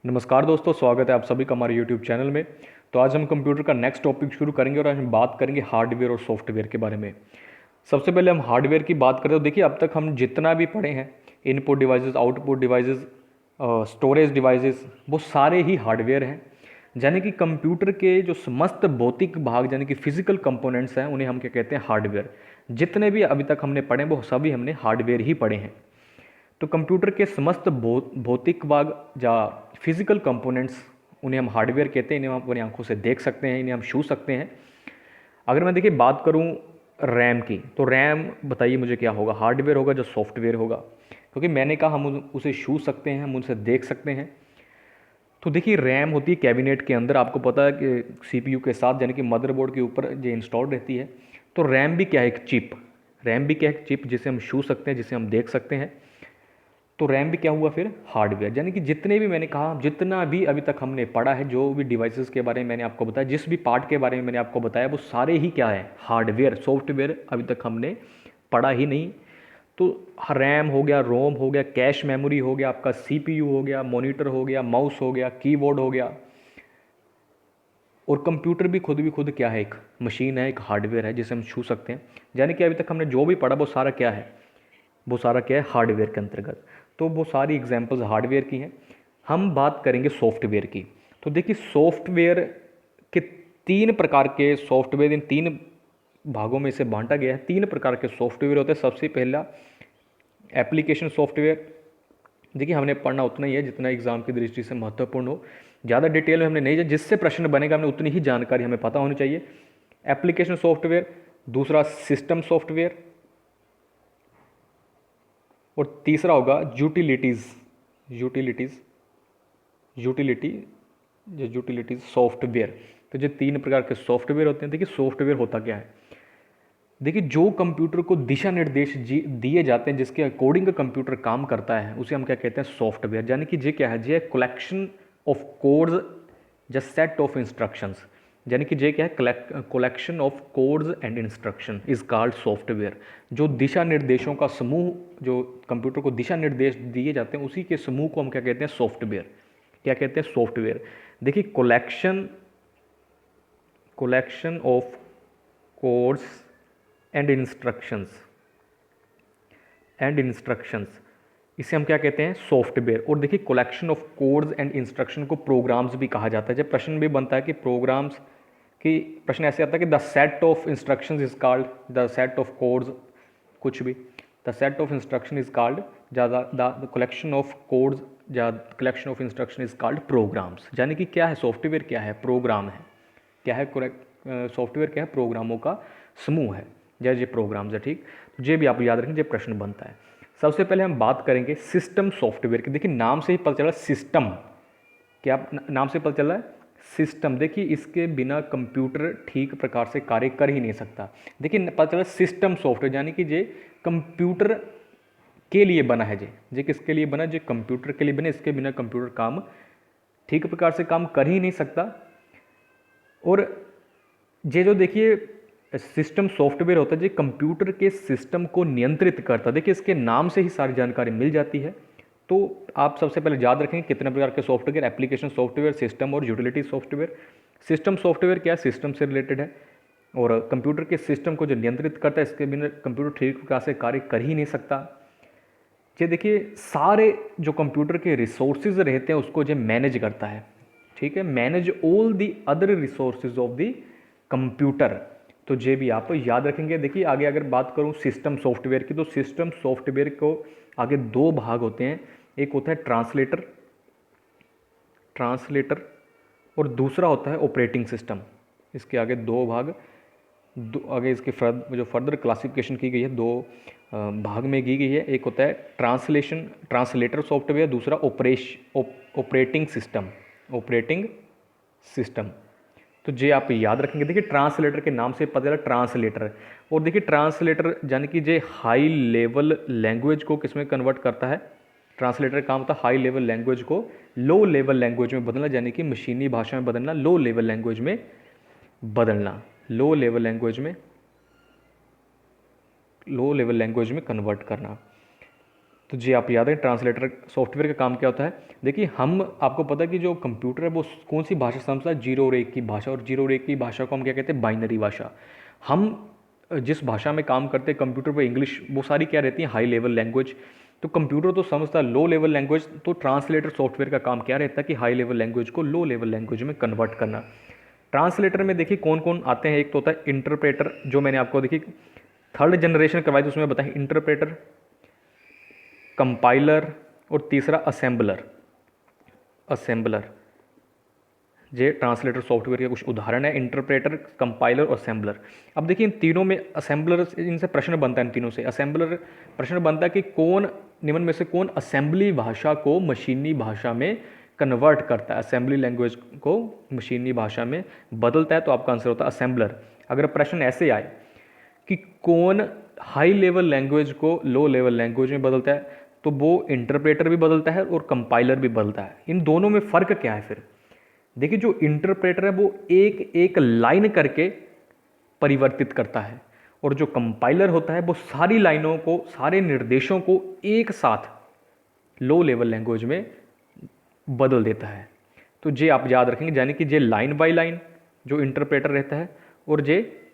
नमस्कार दोस्तों, स्वागत है आप सभी का हमारे YouTube चैनल में। तो आज हम कंप्यूटर का नेक्स्ट टॉपिक शुरू करेंगे और आज हम बात करेंगे हार्डवेयर और सॉफ्टवेयर के बारे में। सबसे पहले हम हार्डवेयर की बात करें तो देखिए, अब तक हम जितना भी पढ़े हैं, input devices, output devices, storage devices, वो सारे ही हार्डवेयर हैं। यानी कि कंप्यूटर के जो समस्त भौतिक भाग यानी कि फिजिकल कंपोनेंट्स हैं, उन्हें हम क्या कहते हैं, हार्डवेयर। जितने भी अभी तक हमने पढ़े वो सभी हमने हार्डवेयर ही पढ़े हैं। तो कंप्यूटर के समस्त भौतिक भाग या फिजिकल कंपोनेंट्स, उन्हें हम हार्डवेयर कहते हैं। इन्हें हम अपनी आंखों से देख सकते हैं, इन्हें हम छू सकते हैं। अगर मैं देखिए बात करूं रैम की, तो रैम बताइए मुझे क्या होगा, हार्डवेयर होगा जो सॉफ्टवेयर होगा? क्योंकि मैंने कहा हम उसे छू सकते हैं, हम उसे देख सकते हैं। तो देखिए, रैम होती है कैबिनेट के अंदर, आपको पता है कि सीपीयू के साथ यानी कि मदरबोर्ड के ऊपर जो इंस्टॉल रहती है। तो रैम भी क्या है, एक चिप। रैम भी क्या है, एक चिप जिसे हम छू सकते हैं, जिसे हम देख सकते हैं। तो रैम भी क्या हुआ फिर, हार्डवेयर। यानी कि जितने भी मैंने कहा, जितना भी अभी तक हमने पढ़ा है, जो भी डिवाइसेस के बारे में मैंने आपको बताया, जिस भी पार्ट के बारे में मैंने आपको बताया, वो सारे ही क्या है, हार्डवेयर। सॉफ्टवेयर अभी तक हमने पढ़ा ही नहीं। तो रैम हो गया, रोम हो गया, कैश मेमोरी हो गया, आपका सीपीयू हो गया, मॉनिटर हो गया, माउस हो गया, कीबोर्ड हो गया। और कंप्यूटर भी खुद क्या है, एक मशीन है, एक हार्डवेयर है जिसे हम छू सकते हैं। यानी कि अभी तक हमने जो भी पढ़ा वो सारा क्या है, वो सारा क्या है, हार्डवेयर के अंतर्गत। तो वो सारी एग्जांपल्स हार्डवेयर की हैं। हम बात करेंगे सॉफ्टवेयर की। तो देखिए, सॉफ्टवेयर के तीन प्रकार के सॉफ्टवेयर, इन तीन भागों में से बांटा गया है। तीन प्रकार के सॉफ्टवेयर होते हैं। सबसे पहला एप्लीकेशन सॉफ्टवेयर। देखिए, हमने पढ़ना उतना ही है जितना एग्जाम की दृष्टि से महत्वपूर्ण हो। ज़्यादा डिटेल में हमने नहीं, जिससे प्रश्न बनेगा हमने उतनी ही जानकारी हमें पता होनी चाहिए। Application software. दूसरा सिस्टम सॉफ्टवेयर। और तीसरा होगा utilities. Utilities utility utilities software. तो जो तीन प्रकार के सॉफ्टवेयर होते हैं। देखिए, सॉफ्टवेयर होता क्या है? देखिए, जो कंप्यूटर को दिशा निर्देश दिए जाते हैं, जिसके अकॉर्डिंग कंप्यूटर काम करता है, उसे हम क्या कहते हैं, सॉफ्टवेयर। यानी कि ये क्या है, ये कलेक्शन ऑफ कोड्स, या सेट ऑफ इंस्ट्रक्शंस। यानी कि ये क्या है, collection of codes and instruction is called software. जो दिशा निर्देशों का समूह, जो कंप्यूटर को दिशा निर्देश दिए जाते हैं, उसी के समूह को हम क्या कहते हैं, सॉफ्टवेयर। क्या कहते हैं, सॉफ्टवेयर। देखिए, collection of codes and instructions, इसे हम क्या कहते हैं, सॉफ्टवेयर। और देखिए, collection of codes and instruction को प्रोग्राम्स भी कहा जाता है। जब प्रश्न भी बनता है कि प्रोग्राम्स की, प्रश्न ऐसे आता है कि the set of instructions is called the set of codes, कुछ भी, the set of instruction is called the collection of codes, या collection of instruction is called programs. यानी कि क्या है, सॉफ्टवेयर क्या है, प्रोग्राम है। क्या है, सॉफ्टवेयर क्या है, प्रोग्रामों का समूह है। जैसे ये प्रोग्राम्स है, ठीक। तो ये भी आप याद रखें, ये प्रश्न बनता है। सबसे पहले हम बात करेंगे सिस्टम सॉफ्टवेयर की। देखिए, नाम से ही पता चला सिस्टम। क्या नाम से पता चला है, सिस्टम। देखिए, इसके बिना कंप्यूटर ठीक प्रकार से कार्य कर ही नहीं सकता। देखिए, पता चला सिस्टम सॉफ्टवेयर, यानी कि ये कंप्यूटर के लिए बना है। ये किसके लिए बना, जो कंप्यूटर के लिए बने। इसके बिना कंप्यूटर काम ठीक प्रकार से काम कर ही नहीं सकता। और ये जो देखिए सिस्टम सॉफ्टवेयर होता है, जो कंप्यूटर के सिस्टम को नियंत्रित करता है। देखिए, इसके नाम से ही सारी जानकारी मिल जाती है। तो आप सबसे पहले याद रखेंगे कितने प्रकार के सॉफ्टवेयर, एप्लीकेशन सॉफ्टवेयर, सिस्टम और यूटिलिटी सॉफ्टवेयर। सिस्टम सॉफ्टवेयर क्या है, सिस्टम से रिलेटेड है और कंप्यूटर के सिस्टम को जो नियंत्रित करता है, इसके बिना कंप्यूटर ठीक प्रकार से कार्य कर ही नहीं सकता। ये देखिए, सारे जो कंप्यूटर के रिसोर्सेज रहते हैं उसको जो मैनेज करता है, ठीक है, manage all the other resources of the computer. तो ये भी आप याद रखेंगे। देखिए, आगे अगर बात करूं सिस्टम सॉफ्टवेयर की, तो सिस्टम सॉफ्टवेयर को आगे दो भाग होते हैं। एक होता है ट्रांसलेटर ट्रांसलेटर और दूसरा होता है ऑपरेटिंग सिस्टम। इसके आगे दो भाग, आगे इसके जो फर्दर क्लासिफिकेशन की गई है, दो भाग में की गई है। एक होता है ट्रांसलेटर सॉफ्टवेयर, दूसरा ऑपरेटिंग सिस्टम। तो ये आप याद रखेंगे। देखिए, ट्रांसलेटर के नाम से पता चला ट्रांसलेटर। और देखिए, ट्रांसलेटर यानी कि ये हाई लेवल लैंग्वेज को किस में कन्वर्ट करता है। ट्रांसलेटर का काम होता है हाई लेवल लैंग्वेज को लो लेवल लैंग्वेज में बदलना, यानी कि मशीनी भाषा में बदलना, लो लेवल लैंग्वेज में बदलना, लो लेवल लैंग्वेज में कन्वर्ट करना। तो जी आप याद है ट्रांसलेटर सॉफ्टवेयर का काम क्या होता है। देखिए हम आपको पता है कि जो कंप्यूटर है वो कौन सी भाषा समझता है, जीरो और एक की भाषा, और जीरो और एक की भाषा को हम क्या कहते हैं, बाइनरी भाषा। हम जिस भाषा में काम करते हैं कंप्यूटर पर, इंग्लिश, वो सारी क्या रहती है, हाई लेवल लैंग्वेज। तो कंप्यूटर तो समझता है लो लेवल लैंग्वेज, तो ट्रांसलेटर सॉफ्टवेयर का काम क्या रहता है कि हाई लेवल लैंग्वेज को लो लेवल लैंग्वेज में कन्वर्ट करना। ट्रांसलेटर में देखिए कौन कौन आते हैं, एक तो होता है इंटरप्रेटर, जो मैंने आपको देखिए थर्ड जनरेशन करवाई तो उसमें बताएं, इंटरप्रेटर, कंपाइलर और तीसरा असेंबलर। असेंबलर ये ट्रांसलेटर सॉफ्टवेयर के कुछ उदाहरण है, इंटरप्रेटर, कंपाइलर और असेंबलर। अब देखिए इन तीनों में असेंबलर, इनसे प्रश्न बनता है, इन तीनों से असेंबलर प्रश्न बनता है कि कौन निम्न में से कौन असेंबली भाषा को मशीनी भाषा में कन्वर्ट करता है, असेंबली लैंग्वेज को मशीनी भाषा में बदलता है, तो आपका आंसर होता है असेंबलर। अगर प्रश्न ऐसे आए कि कौन हाई लेवल लैंग्वेज को लो लेवल लैंग्वेज में बदलता है, तो वो इंटरप्रेटर भी बदलता है और कंपाइलर भी बदलता है। इन दोनों में फ़र्क क्या है फिर? देखिए जो इंटरप्रेटर है वो एक एक लाइन करके परिवर्तित करता है, और जो कंपाइलर होता है वो सारी लाइनों को, सारे निर्देशों को एक साथ लो लेवल लैंग्वेज में बदल देता है। तो ये आप याद रखेंगे, यानी कि ये लाइन बाय लाइन जो इंटरप्रेटर रहता है, और ये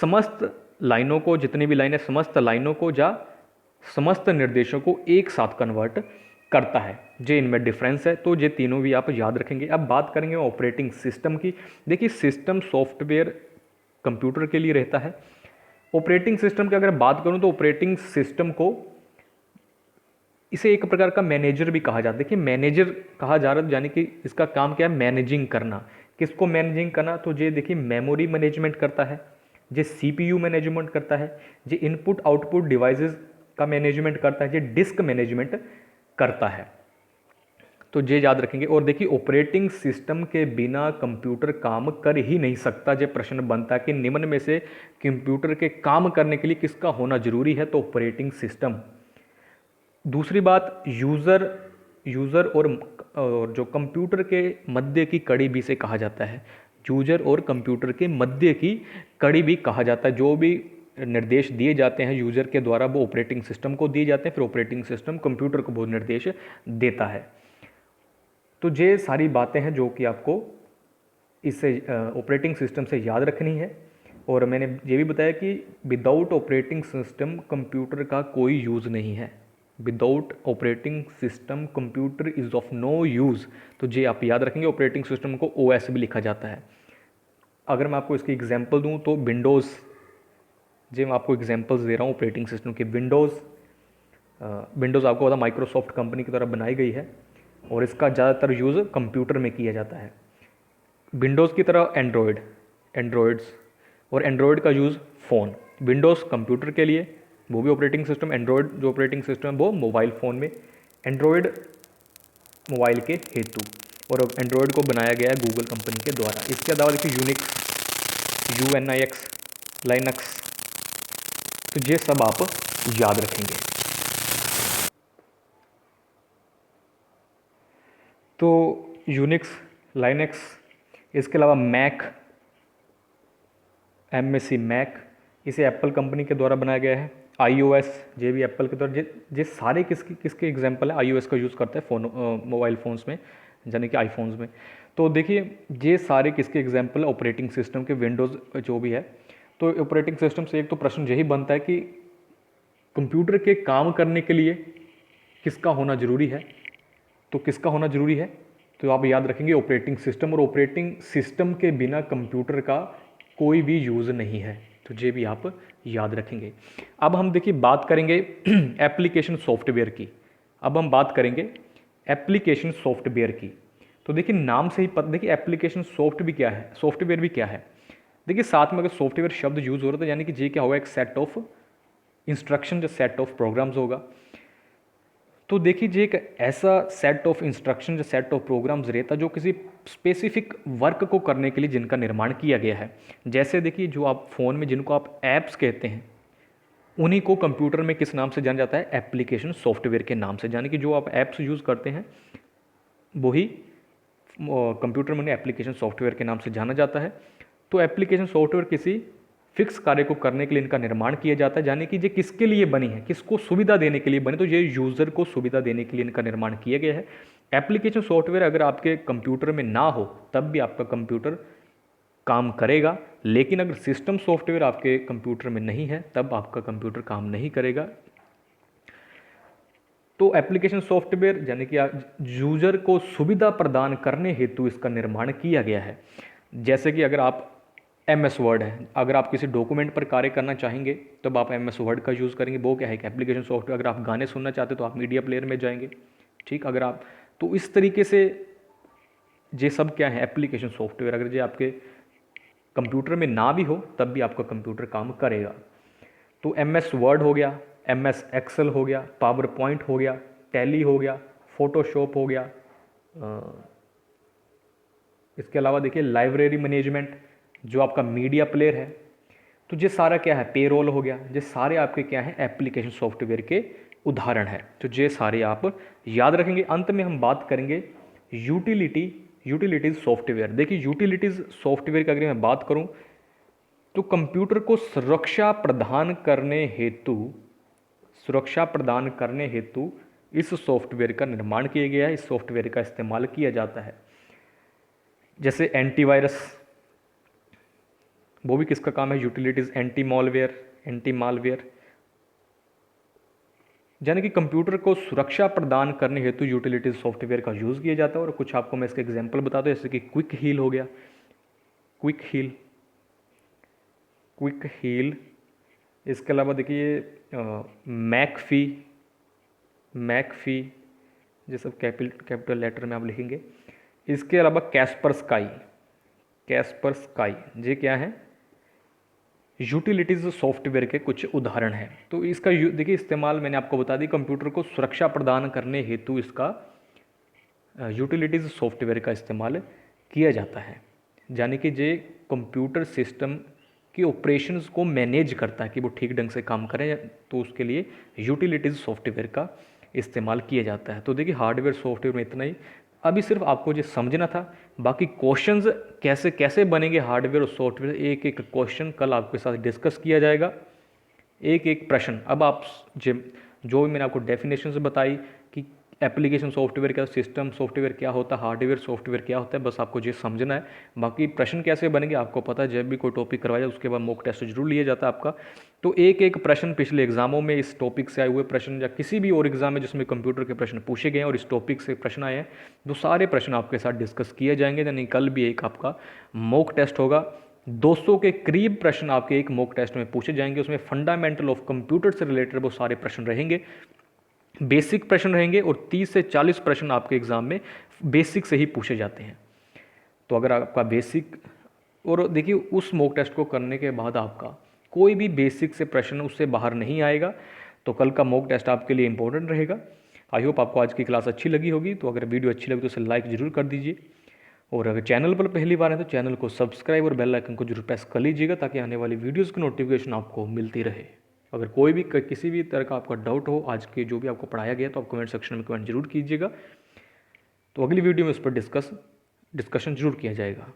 समस्त लाइनों को, जितनी भी लाइनें, समस्त लाइनों को या समस्त निर्देशों को एक साथ कन्वर्ट करता है। जे इनमें डिफरेंस है, तो ये तीनों भी आप याद रखेंगे। अब बात करेंगे ऑपरेटिंग सिस्टम की। देखिए सिस्टम सॉफ्टवेयर कंप्यूटर के लिए रहता है। ऑपरेटिंग सिस्टम की अगर बात करूं तो ऑपरेटिंग सिस्टम को, इसे एक प्रकार का मैनेजर भी कहा जाता है। देखिए मैनेजर कहा जा रहा है, यानी कि इसका काम क्या है, मैनेजिंग करना। किसको मैनेजिंग करना? तो ये देखिए मेमोरी मैनेजमेंट करता है, ये सीपीयू मैनेजमेंट करता है, ये इनपुट आउटपुट डिवाइसेस का मैनेजमेंट करता है, ये डिस्क मैनेजमेंट करता है। तो ये याद रखेंगे। और देखिए ऑपरेटिंग सिस्टम के बिना कंप्यूटर काम कर ही नहीं सकता। ये प्रश्न बनता है कि निम्न में से कंप्यूटर के काम करने के लिए किसका होना जरूरी है, तो ऑपरेटिंग सिस्टम। दूसरी बात, यूज़र और जो कंप्यूटर के मध्य की कड़ी भी से कहा जाता है, यूजर और कंप्यूटर के मध्य की कड़ी भी कहा जाता है। जो भी निर्देश दिए जाते हैं यूज़र के द्वारा वो ऑपरेटिंग सिस्टम को दिए जाते हैं, फिर ऑपरेटिंग सिस्टम कंप्यूटर को वो निर्देश देता है। तो ये सारी बातें हैं जो कि आपको इससे ऑपरेटिंग सिस्टम से याद रखनी है। और मैंने ये भी बताया कि विदाउट ऑपरेटिंग सिस्टम कंप्यूटर का कोई यूज़ नहीं है। Without operating system computer is of no use. तो ये आप याद रखेंगे। ऑपरेटिंग सिस्टम को ओएस भी लिखा जाता है। अगर मैं आपको इसकी एग्जांपल दूं तो विंडोज़, मैं आपको एग्जांपल्स दे रहा हूँ ऑपरेटिंग सिस्टम के। विंडोज़ आपको पता माइक्रोसॉफ्ट कंपनी की तरह बनाई गई है, और इसका ज़्यादातर यूज़ कंप्यूटर में किया जाता है। विंडोज़ की तरह एंड्रॉयड्स, और एंड्रॉयड का यूज़ फ़ोन। विंडोज़ कंप्यूटर के लिए, वो भी ऑपरेटिंग सिस्टम। एंड्रॉयड जो ऑपरेटिंग सिस्टम है वो मोबाइल फ़ोन में। एंड्रॉयड मोबाइल के हेतु, और एंड्रॉयड को बनाया गया है गूगल कंपनी के द्वारा। इसके अलावा देखिए यूनिक्स, यूएनआईएक्स, लाइनक्स, तो ये सब आप याद रखेंगे। तो यूनिक्स, लाइनक्स, इसके अलावा मैक, एमएससी मैक, इसे एप्पल कंपनी के द्वारा बनाया गया है। आईओएस, ये भी एप्पल के द्वारा। ये सारे किसके एग्जांपल है? आईओएस का यूज़ करता है फ़ोन, मोबाइल फ़ोन्स में, यानी कि आईफोन्स में। तो देखिए ये सारे किसके एग्जांपल है? ऑपरेटिंग सिस्टम के। विंडोज़ जो भी है, तो ऑपरेटिंग सिस्टम से एक तो प्रश्न यही बनता है कि कंप्यूटर के काम करने के लिए किसका होना जरूरी है? तो किसका होना जरूरी है? तो आप याद रखेंगे ऑपरेटिंग सिस्टम। और ऑपरेटिंग सिस्टम के बिना कंप्यूटर का कोई भी यूज़ नहीं है। तो ये भी आप याद रखेंगे। अब हम देखिए बात करेंगे एप्लीकेशन सॉफ्टवेयर की। अब हम बात करेंगे एप्लीकेशन सॉफ्टवेयर की। तो देखिए नाम से ही पता, देखिए एप्लीकेशन सॉफ्टवेयर भी क्या है। देखिए साथ में अगर सॉफ्टवेयर शब्द यूज़ हो रहा था, यानी कि ये क्या होगा, एक सेट ऑफ इंस्ट्रक्शन, जो सेट ऑफ प्रोग्राम्स होगा। तो देखिए ये एक ऐसा सेट ऑफ इंस्ट्रक्शन, जो सेट ऑफ प्रोग्राम्स रहता जो किसी स्पेसिफिक वर्क को करने के लिए जिनका निर्माण किया गया है। जैसे देखिए जो आप फ़ोन में जिनको आप ऐप्स कहते हैं, उन्हीं को कंप्यूटर में किस नाम से जाना जाता है? एप्लीकेशन सॉफ्टवेयर के नाम से। यानी कि जो आप ऐप्स यूज़ करते हैं वही कंप्यूटर में एप्लीकेशन सॉफ्टवेयर के नाम से जाना जाता है। तो एप्लीकेशन सॉफ्टवेयर किसी फिक्स कार्य को करने के लिए इनका निर्माण किया जाता है, यानी कि ये किसके लिए बनी है, किसको सुविधा देने के लिए बनी, तो ये यूज़र को सुविधा देने के लिए इनका निर्माण किया गया है। एप्लीकेशन सॉफ्टवेयर अगर आपके कंप्यूटर में ना हो तब भी आपका कंप्यूटर काम करेगा, लेकिन अगर सिस्टम सॉफ्टवेयर आपके कंप्यूटर में नहीं है तब आपका कंप्यूटर काम नहीं करेगा। तो एप्लीकेशन सॉफ्टवेयर यानी कि यूजर को सुविधा प्रदान करने हेतु इसका निर्माण किया गया है। जैसे कि अगर आप MS वर्ड है, अगर आप किसी डॉक्यूमेंट पर कार्य करना चाहेंगे तब आप MS वर्ड का यूज़ करेंगे, वो क्या है कि एप्लीकेशन सॉफ्टवेयर। अगर आप गाने सुनना चाहते तो आप मीडिया प्लेयर में जाएंगे, ठीक। अगर आप तो इस तरीके से ये सब क्या है एप्लीकेशन सॉफ्टवेयर, अगर ये आपके कंप्यूटर में ना भी हो तब भी आपका कंप्यूटर काम करेगा। तो MS वर्ड हो गया, MS एक्सेल हो गया, पावर पॉइंट हो गया, टैली हो गया, फोटोशॉप हो गया। इसके अलावा देखिए लाइब्रेरी मैनेजमेंट जो आपका मीडिया प्लेयर है, तो ये सारा क्या है, पेरोल हो गया, ये सारे आपके क्या है एप्लीकेशन सॉफ्टवेयर के उदाहरण है। तो ये सारे आप याद रखेंगे। अंत में हम बात करेंगे यूटिलिटीज़ सॉफ्टवेयर। देखिए यूटिलिटीज़ सॉफ्टवेयर की अगर मैं बात करूं तो कंप्यूटर को सुरक्षा प्रदान करने हेतु इस सॉफ्टवेयर का निर्माण किया गया है, इस सॉफ्टवेयर का इस्तेमाल किया जाता है। जैसे एंटीवायरस, वो भी किसका काम है, यूटिलिटीज़। एंटी मालवेयर, यानी कि कंप्यूटर को सुरक्षा प्रदान करने हेतु यूटिलिटीज़ सॉफ्टवेयर का यूज़ किया जाता है। और कुछ आपको मैं इसके एग्जांपल बताता हूँ, जैसे कि क्विक हील हो गया, क्विक हील। इसके अलावा देखिए मैकफी, ये सब कैपिटल लेटर में आप लिखेंगे। इसके अलावा कैस्पर स्काई, ये क्या है, यूटिलिटीज़ सॉफ्टवेयर के कुछ उदाहरण हैं। तो इसका देखिए इस्तेमाल मैंने आपको बता दी, कंप्यूटर को सुरक्षा प्रदान करने हेतु इसका यूटिलिटीज़ सॉफ्टवेयर का इस्तेमाल किया जाता है, यानी कि ये कंप्यूटर सिस्टम के ऑपरेशंस को मैनेज करता है कि वो ठीक ढंग से काम करें, तो उसके लिए यूटिलिटीज़ सॉफ्टवेयर का इस्तेमाल किया जाता है। तो देखिए हार्डवेयर सॉफ्टवेयर में इतना ही, अभी सिर्फ आपको ये समझना था। बाकी क्वेश्चंस कैसे कैसे बनेंगे हार्डवेयर और सॉफ्टवेयर, एक एक क्वेश्चन कल आपके साथ डिस्कस किया जाएगा, एक एक प्रश्न। अब आप जो भी मैंने आपको डेफिनेशन बताई कि एप्लीकेशन सॉफ्टवेयर क्या, सिस्टम सॉफ्टवेयर क्या होता है, हार्डवेयर सॉफ्टवेयर क्या होता है, बस आपको ये समझना है। बाकी प्रश्न कैसे बनेंगे आपको पता है, जब भी कोई टॉपिक करवाया जाए उसके बाद मॉक टेस्ट जरूर लिया जाता है आपका। तो एक एक प्रश्न पिछले एग्जामों में इस टॉपिक से आए हुए प्रश्न, या किसी भी और एग्जाम में जिसमें कंप्यूटर के प्रश्न पूछे गए हैं और इस टॉपिक से प्रश्न आए हैं, वो सारे प्रश्न आपके साथ डिस्कस किए जाएंगे। यानी कल भी एक आपका मॉक टेस्ट होगा, 200 के करीब प्रश्न आपके एक मॉक टेस्ट में पूछे जाएंगे। उसमें फंडामेंटल ऑफ कंप्यूटर से रिलेटेड वो सारे प्रश्न रहेंगे, बेसिक प्रश्न रहेंगे, और 30 से 40 प्रश्न आपके एग्जाम में बेसिक से ही पूछे जाते हैं। तो अगर आपका बेसिक, और देखिए उस मॉक टेस्ट को करने के बाद आपका कोई भी बेसिक से प्रश्न उससे बाहर नहीं आएगा, तो कल का मॉक टेस्ट आपके लिए इंपॉर्टेंट रहेगा। आई होप आपको आज की क्लास अच्छी लगी होगी। तो अगर वीडियो अच्छी लगी तो उसे लाइक जरूर कर दीजिए, और अगर चैनल पर पहली बार है तो चैनल को सब्सक्राइब और बेल आइकन को जरूर प्रेस कर लीजिएगा, ताकि आने वाली वीडियोज़ की नोटिफिकेशन आपको मिलती रहे। अगर कोई भी किसी भी तरह का आपका डाउट हो आज के जो भी आपको पढ़ाया गया, तो आप कमेंट सेक्शन में कमेंट जरूर कीजिएगा। तो अगली वीडियो में उस पर डिस्कशन जरूर किया जाएगा।